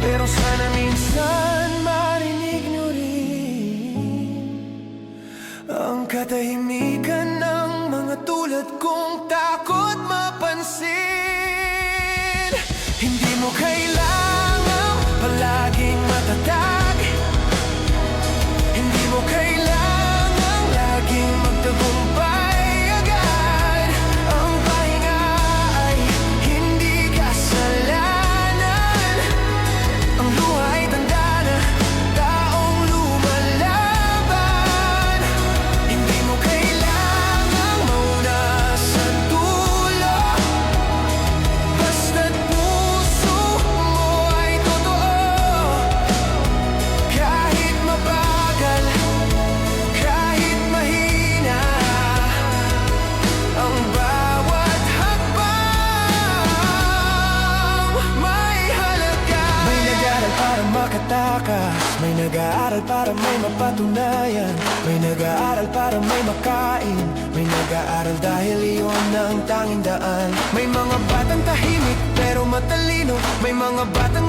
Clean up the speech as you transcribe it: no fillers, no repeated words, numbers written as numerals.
Pero sana minsan marinig nyo rin ang katahimikan ng mga tulad kong takot mapansin. Hindi mo kailangang palaging matatag, hindi mo kailangang laging magtagumpay agad. Ang pahinga ay hindi kasalanan, ang luha ay tanda na taong lumalaban. Hindi mo kailangang mauna sa dulo, basta't puso mo ay totoo. Kahit mabagal, kahit mahina, ang bawat hakbang may halaga. May nag-aaral para makatakas, may nag-aaral para may mapatunayan, may nag-aaral para may makain, may nag-aaral dahil iyon ang tanging daan. May mga batang tahimik pero matalino, may mga batang